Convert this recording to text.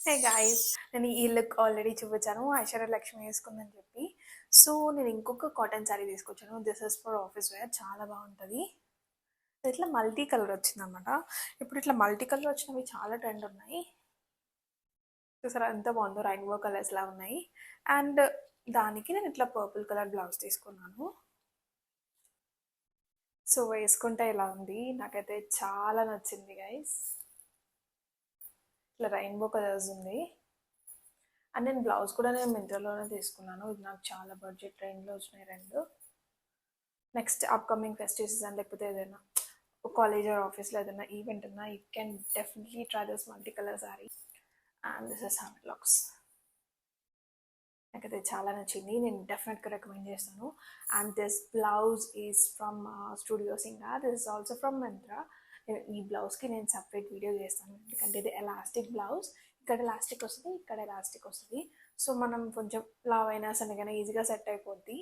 Hey guys, నేను ఈ look already చూపించాను ఐశ్వర్య లక్ష్మి వేసుకుందని చెప్పి. సో నేను ఇంకొక కాటన్ శారీ తీసుకొచ్చాను. This is for office wear. చాలా బాగుంటుంది. ఇట్లా మల్టీ కలర్ వచ్చిందనమాట. ఇప్పుడు ఇట్లా మల్టీ కలర్ వచ్చినవి చాలా ట్రెండ్ ఉన్నాయి. చూసారా ఎంత బాగుందో, రైన్బో కలర్స్ లా ఉన్నాయి. అండ్ దానికి నేను ఇట్లా పర్పుల్ కలర్ బ్లౌజ్ తీసుకున్నాను. సో వేసుకుంటే ఇలా ఉంది, నాకైతే చాలా నచ్చింది గైస్. ఇట్లా రెయిన్బో కలర్స్ ఉంది. అండ్ నేను బ్లౌజ్ కూడా నేను మింత్రాలోనే తీసుకున్నాను. ఇది నాకు చాలా బడ్జెట్ రేంజ్లో వచ్చినాయి రెండు. నెక్స్ట్ అప్కమింగ్ ఫెస్టివ్ సీజన్ లేకపోతే ఏదైనా కాలేజ్ ఆర్ ఆఫీస్లో ఏదైనా ఈవెంట్ ఉన్నా you can definitely try this multi colour sari. And this is how it looks. నాకైతే చాలా నచ్చింది, నేను డెఫినెట్గా రికమెండ్ చేస్తాను. And this blouse is from studio Singa. This is also from Myntra. ఈ బ్లౌజ్కి నేను సపరేట్ వీడియో చేస్తాను, ఎందుకంటే ఇది ఎలాస్టిక్ బ్లౌజ్. ఇక్కడ ఎలాస్టిక్ వస్తుంది, ఇక్కడ ఎలాస్టిక్ వస్తుంది. సో మనం కొంచెం లావ్ అయినా సన్నగైనా ఈజీగా సెట్ అయిపోద్ది.